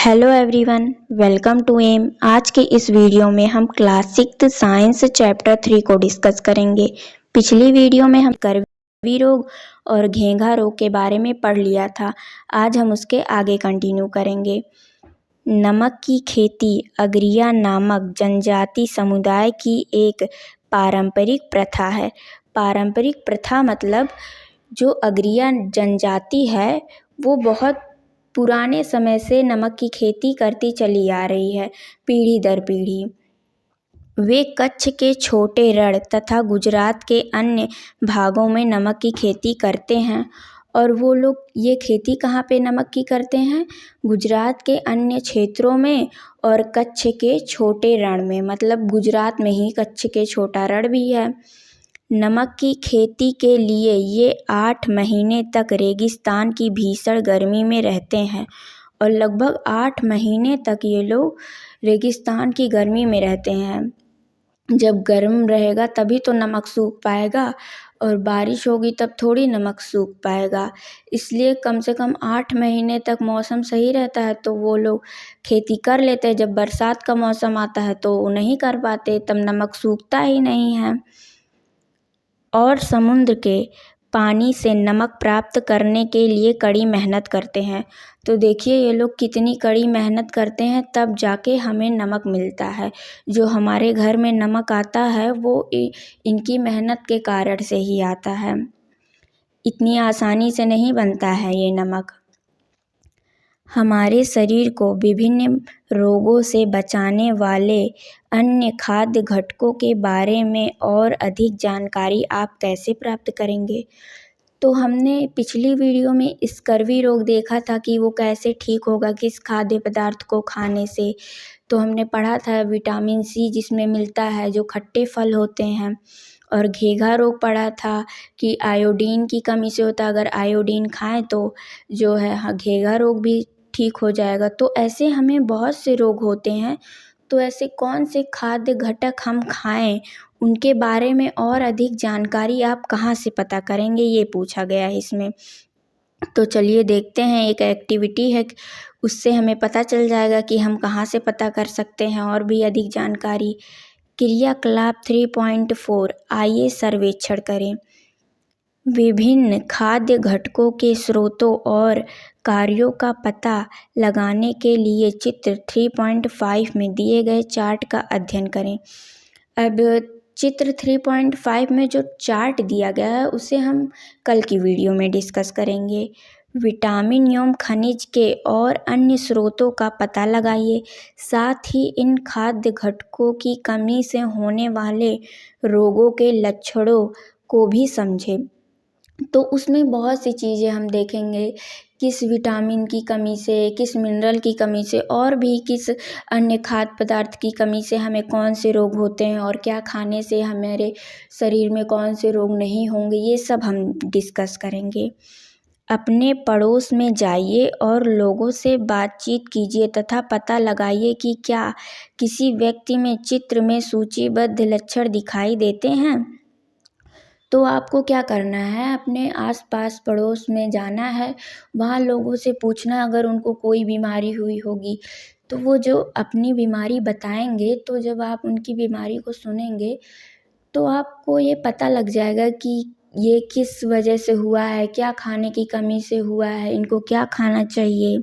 Hello everyone, welcome to M. आज के इस वीडियो में हम क्लास 6 साइंस चैप्टर 3 को डिस्कस करेंगे। पिछली वीडियो में हम कर्वी रोग और घेंघा रोग के बारे में पढ़ लिया था। आज हम उसके आगे कंटिन्यू करेंगे। नमक की खेती अगरिया नामक जनजाति समुदाय की एक पारंपरिक प्रथा है। पारंपरिक प्रथा मतलब जो अगरिया जनजाति है वो बहुत पुराने समय से नमक की खेती करती चली आ रही है, पीढ़ी दर पीढ़ी। वे कच्छ के छोटे रण तथा गुजरात के अन्य भागों में नमक की खेती करते हैं। और वो लोग ये खेती कहाँ पे नमक की करते हैं? गुजरात के अन्य क्षेत्रों में और कच्छ के छोटे रण में, मतलब गुजरात में ही कच्छ के छोटा रण भी है। नमक की खेती के लिए ये 8 महीने तक रेगिस्तान की भीषण गर्मी में रहते हैं और लगभग 8 महीने तक ये लोग रेगिस्तान की गर्मी में रहते हैं। जब गर्म रहेगा तभी तो नमक सूख पाएगा और बारिश होगी तब थोड़ी नमक सूख पाएगा। इसलिए कम से कम 8 महीने तक मौसम सही रहता है तो वो लोग खेती कर लेते हैं। जब बरसात का मौसम आता है तो वो नहीं कर पाते, तब नमक सूखता ही नहीं है। और समुद्र के पानी से नमक प्राप्त करने के लिए कड़ी मेहनत करते हैं। तो देखिए ये लोग कितनी कड़ी मेहनत करते हैं, तब जाके हमें नमक मिलता है। जो हमारे घर में नमक आता है वो इनकी मेहनत के कारण से ही आता है। इतनी आसानी से नहीं बनता है ये नमक। हमारे शरीर को विभिन्न रोगों से बचाने वाले अन्य खाद्य घटकों के बारे में और अधिक जानकारी आप कैसे प्राप्त करेंगे? तो हमने पिछली वीडियो में स्कर्वी रोग देखा था कि वो कैसे ठीक होगा, किस खाद्य पदार्थ को खाने से। तो हमने पढ़ा था विटामिन सी जिसमें मिलता है, जो खट्टे फल होते हैं। और घेंघा रोग पढ़ा था कि आयोडीन की कमी से होता है, अगर आयोडीन खाएं तो जो है घेंघा रोग भी ठीक हो जाएगा। तो ऐसे हमें बहुत से रोग होते हैं, तो ऐसे कौन से खाद्य घटक हम खाएं, उनके बारे में और अधिक जानकारी आप कहाँ से पता करेंगे, ये पूछा गया है इसमें। तो चलिए देखते हैं, एक एक्टिविटी है, उससे हमें पता चल जाएगा कि हम कहाँ से पता कर सकते हैं और भी अधिक जानकारी। क्रियाकलाप 3.4 आइए सर्वेक्षण करें। विभिन्न खाद्य घटकों के स्रोतों और कार्यों का पता लगाने के लिए चित्र 3.5 में दिए गए चार्ट का अध्ययन करें। अब चित्र 3.5 में जो चार्ट दिया गया है उसे हम कल की वीडियो में डिस्कस करेंगे। विटामिन एवं खनिज के और अन्य स्रोतों का पता लगाइए, साथ ही इन खाद्य घटकों की कमी से होने वाले रोगों के लक्षणों को भी समझें। तो उसमें बहुत सी चीज़ें हम देखेंगे, किस विटामिन की कमी से, किस मिनरल की कमी से और भी किस अन्य खाद्य पदार्थ की कमी से हमें कौन से रोग होते हैं और क्या खाने से हमारे शरीर में कौन से रोग नहीं होंगे, ये सब हम डिस्कस करेंगे। अपने पड़ोस में जाइए और लोगों से बातचीत कीजिए तथा पता लगाइए कि क्या किसी व्यक्ति में चित्र में सूचीबद्ध लक्षण दिखाई देते हैं। तो आपको क्या करना है, अपने आसपास पड़ोस में जाना है, वहाँ लोगों से पूछना अगर उनको कोई बीमारी हुई होगी तो वो जो अपनी बीमारी बताएंगे, तो जब आप उनकी बीमारी को सुनेंगे तो आपको ये पता लग जाएगा कि ये किस वजह से हुआ है, क्या खाने की कमी से हुआ है, इनको क्या खाना चाहिए।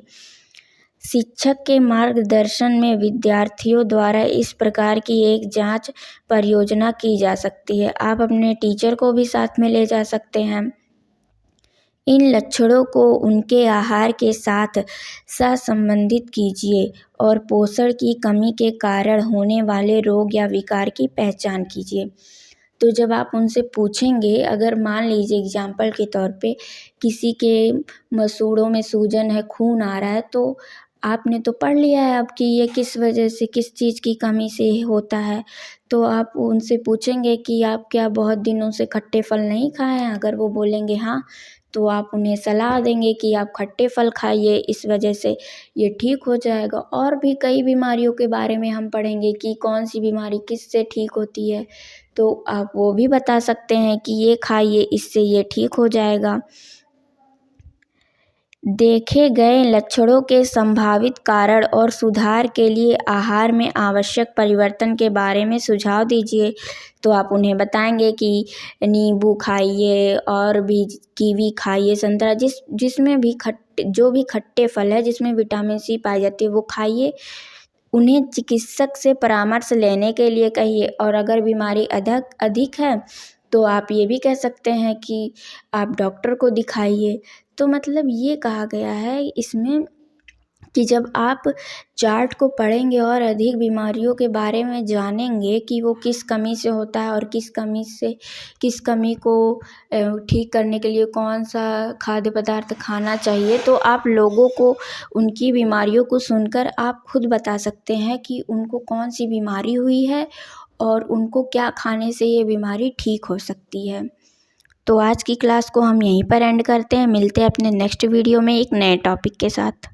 शिक्षक के मार्गदर्शन में विद्यार्थियों द्वारा इस प्रकार की एक जांच परियोजना की जा सकती है। आप अपने टीचर को भी साथ में ले जा सकते हैं। इन लक्षणों को उनके आहार के साथ सहसंबंधित कीजिए और पोषण की कमी के कारण होने वाले रोग या विकार की पहचान कीजिए। तो जब आप उनसे पूछेंगे, अगर मान लीजिए एग्जाम्पल के तौर पे किसी के मसूड़ों में सूजन है, खून आ रहा है, तो आपने तो पढ़ लिया है अब कि ये किस वजह से, किस चीज़ की कमी से होता है। तो आप उनसे पूछेंगे कि आप क्या बहुत दिनों से खट्टे फल नहीं खाए हैं? अगर वो बोलेंगे हाँ, तो आप उन्हें सलाह देंगे कि आप खट्टे फल खाइए, इस वजह से ये ठीक हो जाएगा। और भी कई बीमारियों के बारे में हम पढ़ेंगे कि कौन सी बीमारी किससे ठीक होती है, तो आप वो भी बता सकते हैं कि ये खाइए, इससे ये ठीक हो जाएगा। देखे गए लक्षणों के संभावित कारण और सुधार के लिए आहार में आवश्यक परिवर्तन के बारे में सुझाव दीजिए। तो आप उन्हें बताएंगे कि नींबू खाइए और भी कीवी खाइए, संतरा, जिसमें भी जो भी खट्टे फल है जिसमें विटामिन सी पाई जाती है वो खाइए। उन्हें चिकित्सक से परामर्श लेने के लिए कहिए। और अगर बीमारी अधिक है तो आप ये भी कह सकते हैं कि आप डॉक्टर को दिखाइए। तो मतलब ये कहा गया है इसमें कि जब आप चार्ट को पढ़ेंगे और अधिक बीमारियों के बारे में जानेंगे कि वो किस कमी से होता है और किस कमी को ठीक करने के लिए कौन सा खाद्य पदार्थ खाना चाहिए, तो आप लोगों को उनकी बीमारियों को सुनकर आप खुद बता सकते हैं कि उनको कौन सी बीमारी हुई है और उनको क्या खाने से ये बीमारी ठीक हो सकती है। तो आज की क्लास को हम यहीं पर एंड करते हैं। मिलते हैं अपने नेक्स्ट वीडियो में एक नए टॉपिक के साथ।